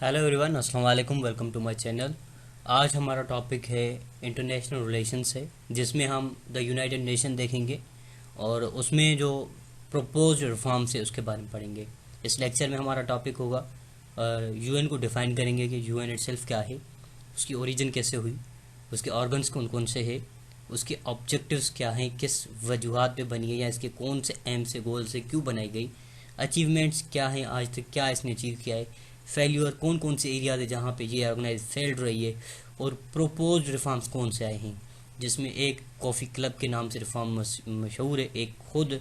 Hello everyone, अस्सलाम वालेकुम। Welcome to my channel. आज हमारा टॉपिक है इंटरनेशनल रिलेशंस है, जिसमें हम द यूनाइटेड नेशन देखेंगे और उसमें जो प्रपोज रिफॉर्म्स है उसके बारे में पढ़ेंगे। इस लेक्चर में हमारा टॉपिक होगा यूएन को डिफ़ाइन करेंगे कि यूएन इटसेल्फ क्या है, उसकी ओरिजिन कैसे हुई, उसके ऑर्गन्स कौन कौन से हैं, उसके ऑब्जेक्टिव्स क्या हैं, किस वजूहत पे बनी है या इसके कौन से एम से गोल से क्यों बनाई गई, अचीवमेंट्स क्या हैं, आज तक क्या इसने अचीव किया है, फेल्यूर कौन कौन से एरियाज है जहाँ पे ये ऑर्गेनाइज फेल्ड रही है, और प्रोपोज रिफॉर्म्स कौन से आए हैं, जिसमें एक कॉफ़ी क्लब के नाम से रिफॉर्म मशहूर है, एक खुद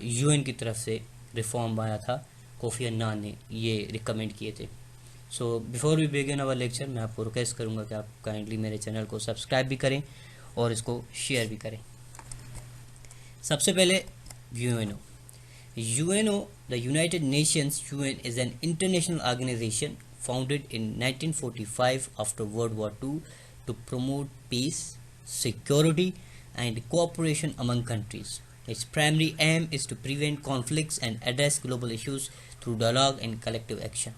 यूएन की तरफ से रिफॉर्म आया था, कोफी अन्नान ने ये रिकमेंड किए थे। So before we begin our lecture, मैं आपको रिक्वेस्ट करूँगा कि आप काइंडली मेरे चैनल को सब्सक्राइब भी करें और इसको शेयर भी करें। सबसे पहले UNO. UNO, the United Nations UN, is an international organization founded in 1945 after World War II to promote peace, security, and cooperation among countries. Its primary aim is to prevent conflicts and address global issues through dialogue and collective action.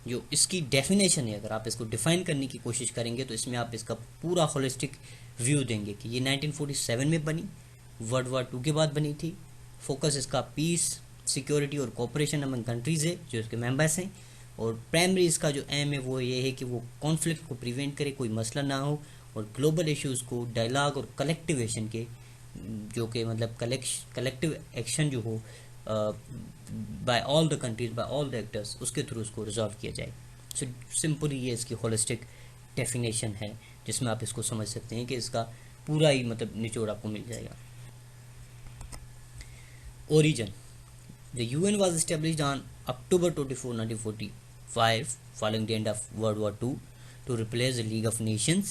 जो इसकी definition है, अगर आप इसको define करने की कोशिश करेंगे तो इसमें आप इसका पूरा होलिस्टिक व्यू देंगे कि ये 1947 में बनी, वर्ल्ड वॉर टू के बाद बनी थी। फोकस इसका पीस, सिक्योरिटी और कोऑपरेशन अमंग कंट्रीज़ है जो इसके मेंबर्स हैं, और प्राइमरी इसका जो एम है वो ये है कि वो कॉन्फ्लिक्ट को प्रिवेंट करे, कोई मसला ना हो, और ग्लोबल इश्यूज़ को डायलॉग और कलेक्टिव एक्शन के, जो कि मतलब कलेक्टिव एक्शन जो हो by all the countries, by all the actors, उसके थ्रू उसको रिजॉल्व किया जाए। सो सिंपली ये इसकी होलिस्टिक डेफिनेशन है, जिसमें आप इसको समझ सकते हैं कि इसका पूरा ही मतलब निचोड़ आपको मिल जाएगा। Origin. The UN was established on October 24, 1945, following the end of World War II, to replace the League of Nations,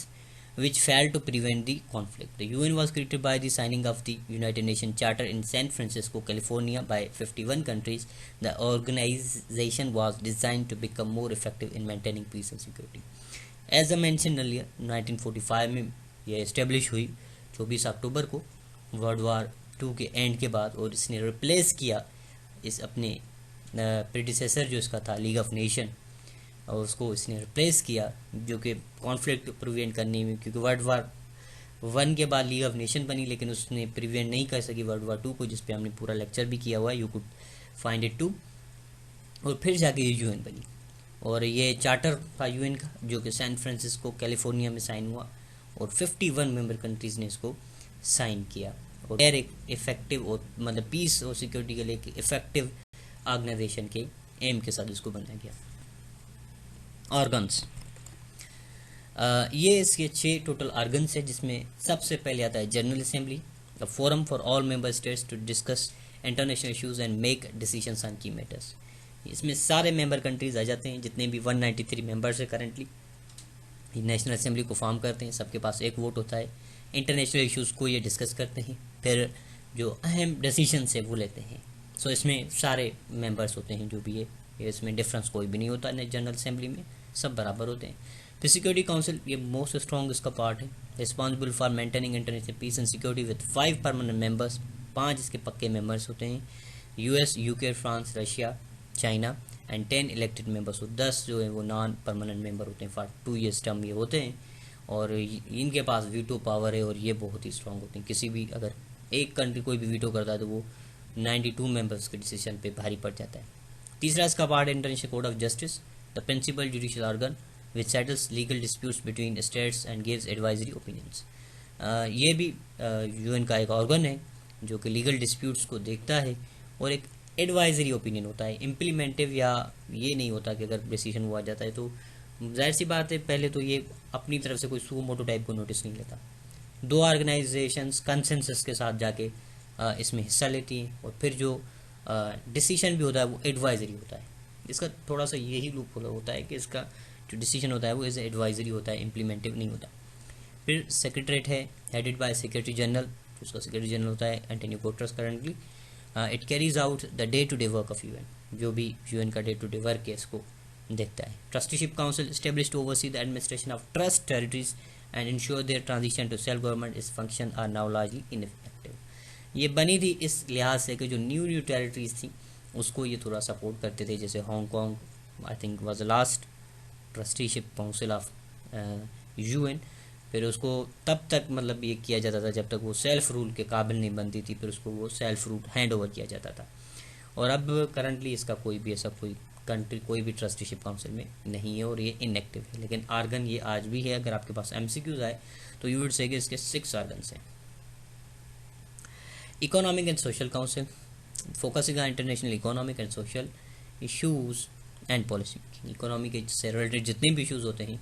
which failed to prevent the conflict. The UN was created by the signing of the United Nations Charter in San Francisco, California, by 51 countries. The organization was designed to become more effective in maintaining peace and security. As I mentioned earlier, 1945 में यह establish हुई 24 अक्टूबर को, world war to के and के बाद, और इसने replace किया इस अपने प्रीडिसेसर जो इसका था लीग ऑफ नेशन, और उसको इसने रिप्लेस किया, जो कि कॉन्फ्लिक्ट प्रिवेंट करने में, क्योंकि वर्ल्ड वार वन के बाद लीग ऑफ नेशन बनी लेकिन उसने प्रिवेंट नहीं कर सकी वर्ल्ड वार टू को, जिस पे हमने पूरा लेक्चर भी किया हुआ है, you could find it too. और फिर जाके ये यूएन बनी, और ये चार्टर था यूएन का जो कि सैन फ्रांसिस्को कैलिफोर्निया में साइन हुआ, और 51 मेंबर कंट्रीज़ ने इसको साइन किया, और एक इफेक्टिव और मतलब पीस और सिक्योरिटी के लिए इफेक्टिव ऑर्गेनाइजेशन के एम के साथ इसको बनाया गया। ऑर्गन्स, ये इसके 6 टोटल ऑर्गन्स है, जिसमें सबसे पहले आता है general assembly, the forum for all member states to discuss international issues and make decisions on key matters. इसमें सारे मेंबर कंट्रीज आ जाते हैं, जितने भी 193 मेंबर्स है करंटली, नेशनल असेंबली को फॉर्म करते हैं, सबके पास एक वोट होता है, इंटरनेशनल इश्यूज़ को ये डिस्कस करते हैं, फिर जो अहम डिसीजंस है वो लेते हैं। सो इसमें सारे मेंबर्स होते हैं जो भी है, इसमें डिफरेंस कोई भी नहीं होता है, जनरल असेंबली में सब बराबर होते हैं। फिर सिक्योरिटी काउंसिल, ये मोस्ट स्ट्रॉन्ग इसका पार्ट है, responsible for maintaining international peace and security with 5 permanent members, 5 इसके पक्के मेंबर्स होते हैं, US, UK, France, Russia, China, and 10 elected members, 10 जो है वो नॉन परमानेंट मेंबर होते हैं, फॉर 2 ईयर्स टर्म ये होते हैं, और इनके पास वीटो पावर है, और ये बहुत ही स्ट्रांग होते हैं। किसी भी अगर एक कंट्री कोई भी वीटो करता है तो वो 92 मेंबर्स के डिसीजन पे भारी पड़ जाता है। तीसरा इसका पार्ट है international court of justice, the principal judicial organ which settles legal disputes between states and gives advisory opinions. ये भी यूएन का एक ऑर्गन है जो कि लीगल डिस्प्यूट्स को देखता है, और एक एडवाइजरी ओपिनियन होता है, इम्प्लीमेंटिव या ये नहीं होता कि अगर डिसीजन हुआ जाता है तो जाहिर सी बात है पहले तो ये अपनी तरफ से कोई सू मोटो टाइप को नोटिस नहीं लेता। 2 ऑर्गेनाइजेशंस कंसेंसस के साथ जाके इसमें हिस्सा लेती हैं, और फिर जो डिसीजन भी होता है वो एडवाइजरी होता है। इसका थोड़ा सा यही लूप होता है कि इसका जो डिसीजन होता है वो एज एडवाइजरी होता है, इम्प्लीमेंटिव नहीं होता। फिर सेक्रेटरीट है, हेडेड बाय सेक्रेटरी जनरल, उसका सेक्रेटरी जनरल होता है Antonio Guterres currently. It carries out the day to day work of UN, जो भी यूएन का डे टू डे वर्क है इसको देखता है। Trusteeship council established to oversee the administration of trust territories and ensure their transition to self government, इस function are now largely ineffective. ये बनी थी इस लिहाज से कि जो न्यू टेरिटरीज थी उसको ये थोड़ा सपोर्ट करते थे, जैसे Hong Kong, I think was the last trusteeship council of UN. फिर उसको तब तक मतलब ये किया जाता था जब तक वो सेल्फ रूल के काबिल नहीं बनती थी, फिर उसको वो सेल्फ रूल हैंड ओवर किया जाता था। और अब करंटली इसका कोई भी ऐसा कोई कंट्री कोई भी ट्रस्टीशिप काउंसिल में नहीं है और ये इनएक्टिव है। लेकिन आर्गन ये आज भी है। अगर आपके पास एमसीक्यूज आए तो यू वुड से कि इसके 6 आर्गन्स हैं। Economic and social council focusing on international economic and social issues and policy. Economy के से रिलेटेड जितने भी इश्यूज होते हैं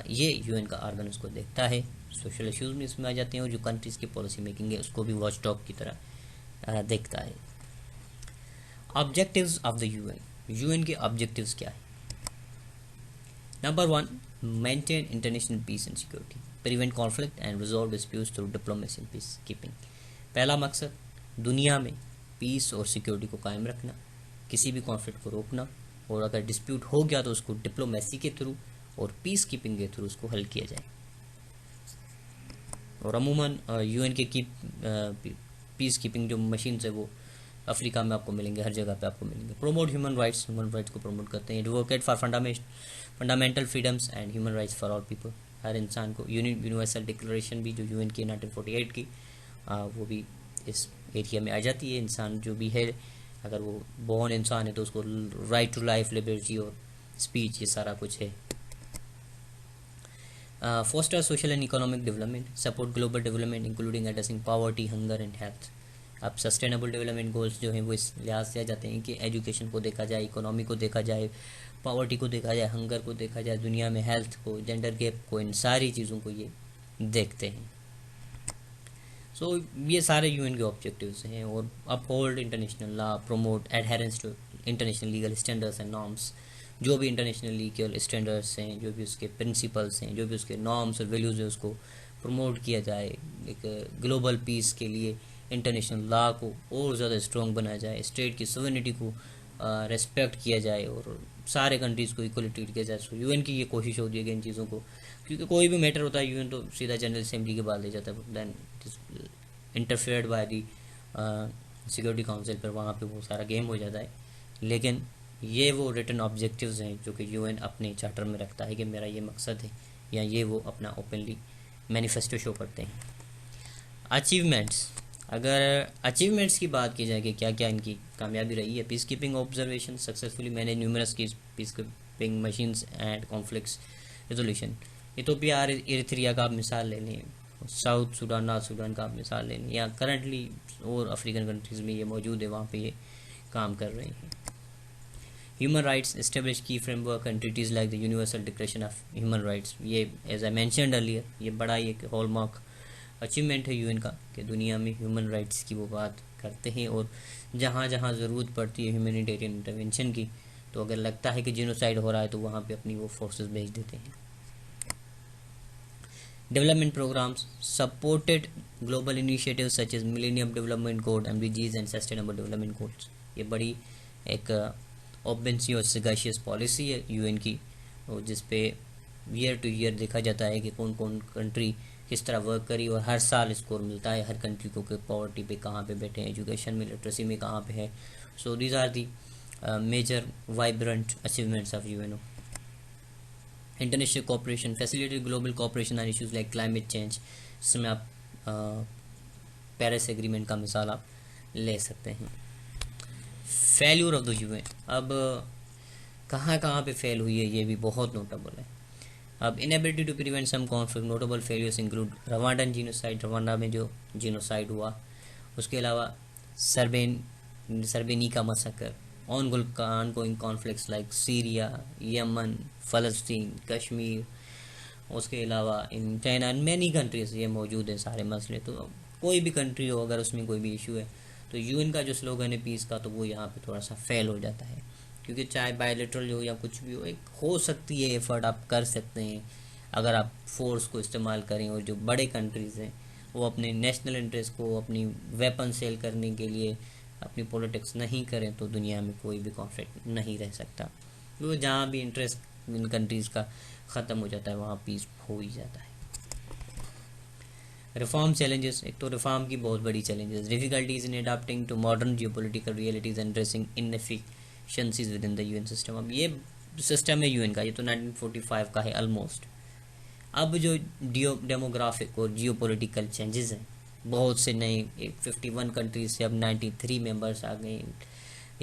ये यूएन का आर्गन उसको देखता है। सोशल इश्यूज भी इसमें आ जाते हैं और जो कंट्रीज़ की पॉलिसी मेकिंग है उसको भी वॉच डॉग की तरह देखता है। Objectives of the UN, UN के ऑब्जेक्टिव्स क्या है? Number 1, maintain international peace and security, prevent conflict and resolve disputes through diplomacy and peace keeping. पहला मकसद दुनिया में पीस और सिक्योरिटी को कायम रखना, किसी भी कॉन्फ्लिक्ट को रोकना, और अगर डिस्प्यूट हो गया तो उसको डिप्लोमेसी के थ्रू और पीस कीपिंग के थ्रू उसको हल किया जाए। और अमूमन यूएन के पीस कीपिंग जो मशीन्स है वो अफ्रीका में आपको मिलेंगे, हर जगह पे आपको मिलेंगे। प्रोमोट ह्यूमन राइट्स को प्रमोट करते हैं। Advocate for fundamental freedoms and human rights for all people, हर इंसान को। यूनिवर्सल डिक्लेरेशन भी जो यूएन की 1948 की वो भी इस एरिया में आ जाती है। इंसान जो भी है अगर वो बॉर्न इंसान है तो उसको राइट टू लाइफ, लिबर्टी और स्पीच ये सारा कुछ है। Foster social and economic development, support global development including addressing poverty, hunger and health. अब सस्टेनेबल डेवलपमेंट गोल्स जो हैं वो इस लिहाज से आ जाते हैं कि एजुकेशन को देखा जाए, इकोनॉमी को देखा जाए, पॉवर्टी को देखा जाए, हंगर को देखा जाए, दुनिया में हेल्थ को, जेंडर गैप को, इन सारी चीज़ों को ये देखते हैं। सो ये सारे यूएन के ऑब्जेक्टिव्स हैं। और uphold international law, promote adherence to international legal standards and norms, जो भी इंटरनेशनल लीगल स्टैंडर्ड्स हैं, जो भी उसके प्रिंसिपल्स हैं, जो भी उसके नॉर्म्स और वैल्यूज़ हैं उसको प्रमोट किया जाए। एक ग्लोबल पीस के लिए इंटरनेशनल लॉ को और ज़्यादा स्ट्रॉन्ग बनाया जाए, स्टेट की सॉवरेनिटी को रेस्पेक्ट किया जाए और सारे कंट्रीज़ को इक्वली ट्रीट किया जाए। सो यूएन की ये कोशिश होती है कि इन चीज़ों को, क्योंकि कोई भी मैटर होता है यूएन तो सीधा जनरल असेंबली के बाद ले जाता है, then interfered by the security council पर, वहाँ पे वो सारा गेम हो जाता है। लेकिन ये वो रिटन ऑब्जेक्टिव्स हैं जो कि यूएन अपने चार्टर में रखता है कि मेरा ये मकसद है, या ये वो अपना ओपनली मैनिफेस्टो शो करते हैं। अचीवमेंट्स, अगर अचीवमेंट्स की बात की जाए कि क्या क्या इनकी कामयाबी रही है, peace keeping observation successfully manage numerous की peace keeping machines and conflicts resolution. Ethiopia और इरिट्रिया का आप मिसाल ले लें, साउथ सूडान, नॉर्थ सूडान का आप मिसाल ले लें, या करंटली और अफ्रीकन कंट्रीज़ में ये मौजूद है, वहाँ पे ये काम कर रहे हैं। ह्यूमन राइट्स, एस्टेब्लिश की framework and treaties like the universal declaration of human rights. ये एज आई मैंशनड अर्लियर ये बड़ा ही एक हॉलमार्क अचीवमेंट है यूएन का कि दुनिया में ह्यूमन राइट्स की वो बात करते हैं। और जहाँ जहाँ ज़रूरत पड़ती है ह्यूमैनिटेरियन इंटरवेंशन की, तो अगर लगता है कि जीनोसाइड हो रहा है तो वहाँ पे अपनी वो फोर्सेस भेज देते हैं। Development programmes supported global initiative such as millennium development goal, MDGs and sustainable development goals. ये बड़ी एक ओपेंसी और सगाशियस पॉलिसी है यूएन की, और जिस पे ईयर टू ईयर देखा जाता है कि कौन कौन कंट्री किस तरह वर्क करी, और हर साल स्कोर मिलता है हर कंट्री को कि पॉवर्टी पे कहाँ पे बैठे हैं, एजुकेशन में, लिटरेसी में कहाँ पे है। So these are the major vibrant achievements of UNO. International cooperation facilitated global cooperation on issues like climate change, जिसमें आप पेरिस एग्रीमेंट का मिसाल आप ले सकते हैं। फेल्यूर ऑफ द यूएन, अब कहाँ कहाँ पे फेल हुई है ये भी बहुत नोटेबल है। अब inability to prevent some conflict, notable failures include Rwandan genocide, Rwanda में जो जीनोसाइड हुआ, उसके अलावा Srebrenica massacre, ongoing conflicts like Syria, Yemen, फ़लस्तीन, कश्मीर, उसके अलावा in China and many countries ये मौजूद है सारे मसले। तो कोई भी कंट्री हो अगर उसमें कोई भी इशू है तो यूएन का जो स्लोगन है पीस का, तो वो यहाँ पे थोड़ा सा फेल हो जाता है, क्योंकि चाहे बायलैटरल हो या कुछ भी हो, एक हो सकती है एफर्ट आप कर सकते हैं अगर आप फोर्स को इस्तेमाल करें। और जो बड़े कंट्रीज़ हैं वो अपने नेशनल इंटरेस्ट को अपनी वेपन सेल करने के लिए अपनी पॉलिटिक्स नहीं करें तो दुनिया में कोई भी कॉन्फ्लिक्ट नहीं रह सकता। तो जहाँ भी इंटरेस्ट इन कंट्रीज़ का ख़त्म हो जाता है वहाँ पीस हो ही जाता है। रिफॉर्म चैलेंजेस, एक तो रिफॉर्म की बहुत बड़ी challenges, difficulties in adopting to modern geopolitical realities and addressing inefficiencies within the UN system. अब ये सिस्टम है यूएन का, ये तो 1945 का है ऑलमोस्ट। अब जो डेमोग्राफिक और जियो पोलिटिकल चेंजेस हैं, बहुत से नए 51 कंट्रीज से अब 93 मेंबर्स आ गए।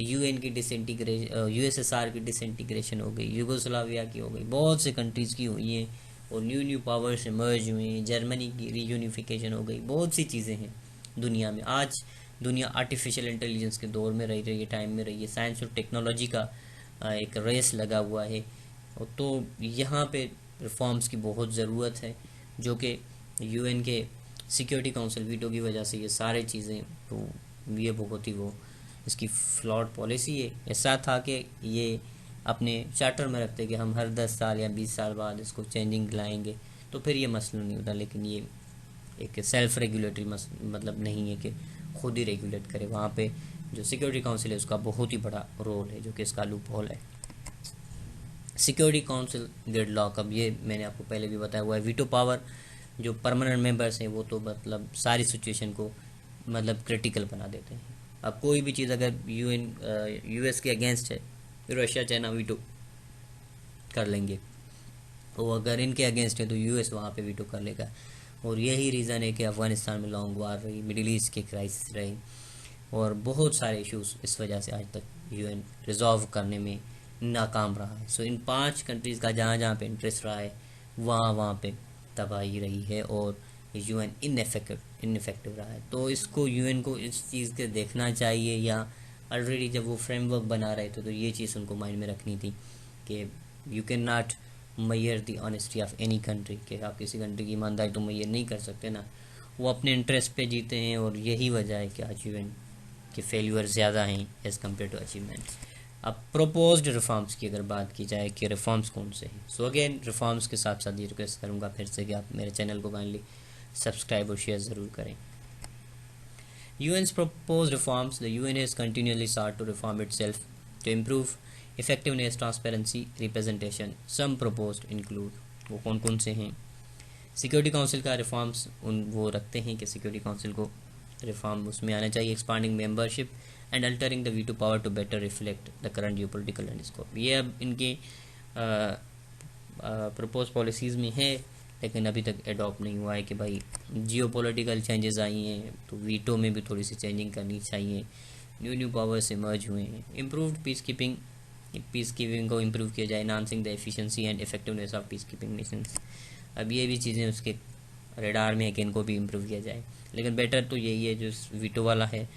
यूएन की डिसइंटीग्रेशन, यूएसएसआर की डिसइंटीग्रेशन हो गई, यूगोस्लाविया की हो गई, बहुत से कंट्रीज़ की हुई हैं, और न्यू न्यू पावर्स इमर्ज हुए, जर्मनी की रीयूनिफिकेशन हो गई, बहुत सी चीज़ें हैं दुनिया में। आज दुनिया आर्टिफिशियल इंटेलिजेंस के दौर में रह रही है, टाइम में रही है, साइंस और टेक्नोलॉजी का एक रेस लगा हुआ है। तो यहाँ पे रिफॉर्म्स की बहुत ज़रूरत है, जो कि यूएन के सिक्योरिटी काउंसिल वीटो की वजह से ये सारी चीज़ें, तो ये बहुत ही वो इसकी फ्लॉड पॉलिसी है। ऐसा था कि ये अपने चार्टर में रखते कि हम हर 10 साल या 20 साल बाद इसको चेंजिंग लाएंगे, तो फिर ये मसला नहीं होता। लेकिन ये एक सेल्फ रेगुलेटरी मतलब नहीं है कि खुद ही रेगुलेट करे। वहाँ पे जो सिक्योरिटी काउंसिल है उसका बहुत ही बड़ा रोल है, जो कि इसका लूप होल है। सिक्योरिटी काउंसिल डेडलॉक, अब ये मैंने आपको पहले भी बताया हुआ है। वीटो पावर, जो परमानेंट मेंबर्स हैं वो तो मतलब सारी सिचुएशन को मतलब क्रिटिकल बना देते हैं। अब कोई भी चीज़ अगर यूएस के अगेंस्ट है, रशिया चाइना वीटो कर लेंगे, और अगर इनके अगेंस्ट है तो यूएस वहाँ पे वीटो कर लेगा। और यही रीज़न है कि अफ़गानिस्तान में लॉन्ग वार रही, मिडिल ईस्ट के क्राइसिस रही, और बहुत सारे इश्यूज इस वजह से आज तक यूएन रिजॉल्व करने में नाकाम रहा है। सो इन 5 कंट्रीज़ का जहाँ जहाँ पे इंटरेस्ट रहा है, वहाँ वहाँ पे तबाही रही है, और यूएन इनफेक्टिव रहा है। तो इसको यूएन को इस चीज़ के देखना चाहिए, या ऑलरेडी जब वो फ्रेमवर्क बना रहे थे तो ये चीज़ उनको माइंड में रखनी थी कि you can not Maihar the honesty of any country, कि आप किसी कंट्री की ईमानदारी तो मैयर नहीं कर सकते ना। वो अपने इंटरेस्ट पे जीते हैं, और यही वजह है कि आज यूएन के फेल्यूर ज़्यादा हैं एज़ कम्पेयर टू अचीवमेंट्स। अब प्रोपोज्ड रिफॉर्म्स की अगर बात की जाए कि रिफॉर्म्स कौन से हैं, सो अगेन रिफॉर्म्स के साथ साथ ये रिक्वेस्ट करूँगा फिर से कि आप मेरे चैनल को काइंडली सब्सक्राइब और शेयर ज़रूर करें। UN's proposed reforms, the UN has continually sought to reform itself to improve effectiveness, transparency, representation. Some proposed include, वो कौन कौन से हैं? सिक्योरिटी काउंसिल का रिफॉर्म्स वो रखते हैं कि सिक्योरिटी काउंसिल को रिफॉर्म उसमें आना चाहिए, expanding membership and altering the veto power to better reflect the current geopolitical landscape. ये अब इनके प्रपोज पॉलिसीज़ में है, लेकिन अभी तक एडॉप्ट नहीं हुआ है कि भाई जियोपॉलिटिकल चेंजेस आई हैं तो वीटो में भी थोड़ी सी चेंजिंग करनी चाहिए। न्यू न्यू पावर्स इमर्ज हुए हैं। इम्प्रूव्ड पीस कीपिंग को इम्प्रूव किया जाए, enhancing the efficiency and effectiveness of peace keeping missions. अब ये भी चीज़ें उसके रेडार में है कि इनको भी इम्प्रूव किया जाए, लेकिन बेटर तो यही है जो वीटो वाला है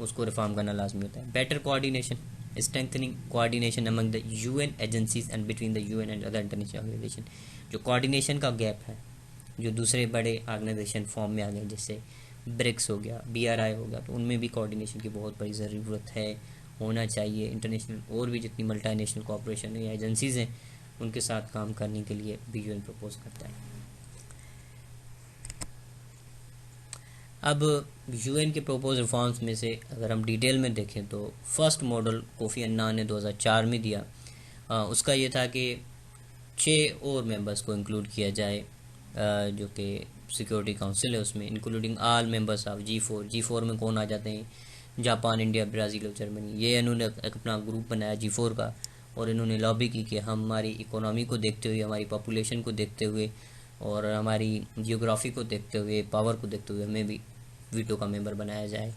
उसको रिफॉर्म करना लाजमी होता है। Better coordination, strengthening coordination among the UN agencies and between the UN and other international organisation. जो कोऑर्डिनेशन का गैप है, जो दूसरे बड़े ऑर्गेनाइजेशन फॉर्म में आ गए, जैसे ब्रिक्स हो गया, BRI हो गया, तो उनमें भी कोऑर्डिनेशन की बहुत बड़ी ज़रूरत है, होना चाहिए। इंटरनेशनल और भी जितनी मल्टीनेशनल कॉर्पोरेशन या एजेंसीज़ हैं उनके साथ काम करने के लिए भी यूएन प्रपोज करता है। अब यूएन के प्रपोज रिफॉर्म्स में से अगर हम डिटेल में देखें तो फर्स्ट मॉडल कोफी अन्नान ने 2004 में दिया। उसका ये था कि 6 और मेंबर्स को इंक्लूड किया जाए, जो कि सिक्योरिटी काउंसिल है उसमें, including all members of G4 में कौन आ जाते हैं? जापान, इंडिया, ब्राज़ील और जर्मनी। ये इन्होंने अपना ग्रुप बनाया G4 का, और इन्होंने लॉबी की कि हमारी इकोनॉमी को देखते हुए, हमारी पॉपुलेशन को देखते हुए और हमारी जियोग्राफी को देखते हुए, पावर को देखते हुए हमें भी वीटो का मेंबर बनाया जाए।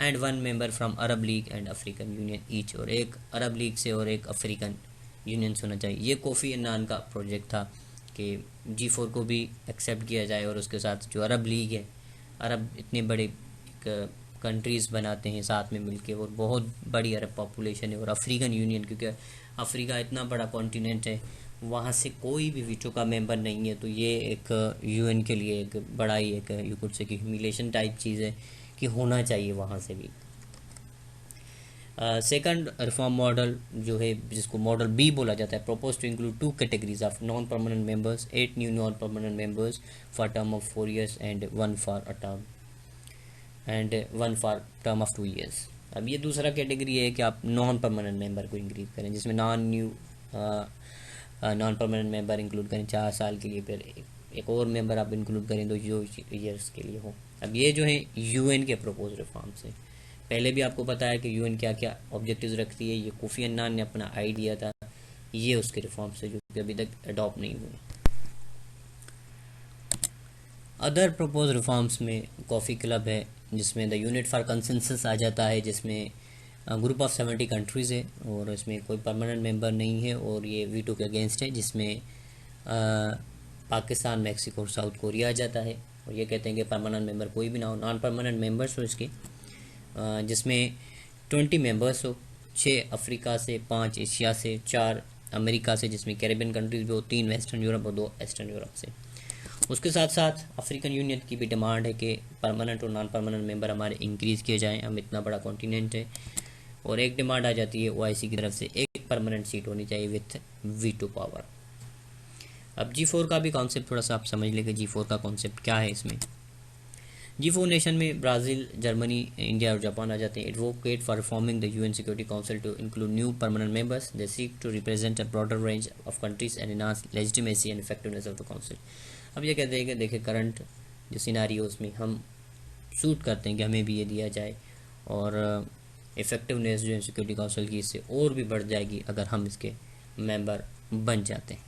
And 1 member from Arab league and African union each, और एक अरब लीग से और एक अफ्रीकन यूनियन से होना चाहिए। ये कोफ़ी अन्नान का प्रोजेक्ट था कि G4 को भी एक्सेप्ट किया जाए, और उसके साथ जो अरब लीग है, अरब इतने बड़े कंट्रीज़ बनाते हैं साथ में मिलके, और बहुत बड़ी अरब पॉपुलेशन है, और अफ्रीकन यूनियन, क्योंकि अफ्रीका इतना बड़ा कॉन्टिनेंट है, वहाँ से कोई भी वीटो का मेंबर नहीं है। तो ये एक यूएन के लिए एक बड़ा ही एक यू कुड से कि ह्यूमिलेशन टाइप चीज़ है कि होना चाहिए वहाँ से भी। सेकंड रिफॉर्म मॉडल जो है, जिसको मॉडल बी बोला जाता है, propose to include 2 categories of non permanent members, 8 new non permanent members for term of 4 years and 1 for a term and 1 for term of 2 years। अब ये दूसरा कैटेगरी है कि आप नॉन परमानेंट मेंबर को इंक्रीज करें, जिसमें नॉन परमानेंट मेंबर इंक्लूड करें 4 साल के लिए, फिर एक और मेंबर आप इंक्लूड करें 2 years के लिए हो। अब ये जो है यूएन के प्रपोज रिफॉर्म्स हैं। पहले भी आपको पता है कि यूएन क्या क्या ऑब्जेक्टिव्स रखती है। ये कोफी अन्नान ने अपना आइडिया था ये उसके रिफॉर्म्स है जो कि अभी तक अडॉप्ट नहीं हुए। अदर प्रपोज रिफॉर्म्स में कॉफ़ी क्लब है, जिसमें द यूनिट फॉर कंसेंसस आ जाता है, जिसमें ग्रुप ऑफ 70 कंट्रीज़ है और इसमें कोई परमानेंट मेंबर नहीं है और ये वीटो के अगेंस्ट है, जिसमें पाकिस्तान, मैक्सिको और साउथ कोरिया आ जाता है। और ये कहते हैं कि परमानेंट मेंबर कोई भी ना हो, नॉन परमानेंट मेंबर्स हो इसके, जिसमें 20 मेंबर्स हो, 6 अफ्रीका से, 5 एशिया से, 4 अमेरिका से जिसमें कैरेबियन कंट्रीज भी हो, 3 वेस्टर्न यूरोप और 2 ईस्टर्न यूरोप से। उसके साथ साथ अफ्रीकन यूनियन की भी डिमांड है कि परमानेंट और नॉन परमानेंट मेंबर हमारे इंक्रीज़ किए जाएँ, हम इतना बड़ा कॉन्टिनेंट है। और एक डिमांड आ जाती है ओआईसी की तरफ से, एक परमानेंट सीट होनी चाहिए विथ वीटो पावर। अब G4 का भी कॉन्सेप्ट थोड़ा सा आप समझ लेंगे, G4 का कॉन्सेप्ट क्या है इसमें। G4 नेशन में ब्राज़ील, जर्मनी, इंडिया और जापान आ जाते हैं। Advocate for reforming the UN security council to include new permanent members, they seek to represent a broader range of countries and enhance legitimacy and effectiveness of the council. अब ये कहते हैं कि देखिए करंट जो सिनारियोज में हम suit करते हैं कि हमें भी ये दिया जाए, और इफ़ेक्टिवनेस जो है सिक्योरिटी काउंसिल की इससे और भी बढ़ जाएगी अगर हम इसके मेंबर बन जाते हैं।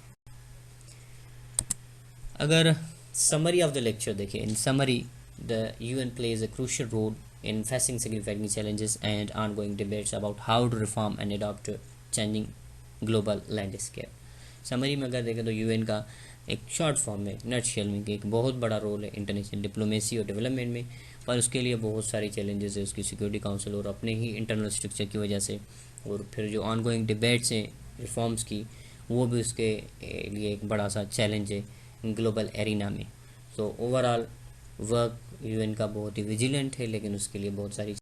अगर समरी ऑफ द लेक्चर देखें, इन summary the UN plays a crucial role in facing significant challenges and ongoing debates about how to reform and adopt to changing global landscape। Summary में अगर देखें तो यूएन का एक शॉर्ट फॉर्म में, nutshell में, कि एक बहुत बड़ा रोल है इंटरनेशनल डिप्लोमेसी और डेवलपमेंट में, पर उसके लिए बहुत सारे चैलेंजेस है उसकी सिक्योरिटी काउंसिल और अपने ही इंटरनल स्ट्रक्चर की वजह से, और फिर जो ऑनगोइंग डिबेट्स हैं रिफॉर्म्स की, वो भी उसके लिए एक बड़ा सा चैलेंज है ग्लोबल एरिना में। सो ओवरऑल वर्क यूएन का बहुत ही विजिलेंट है, लेकिन उसके लिए बहुत सारी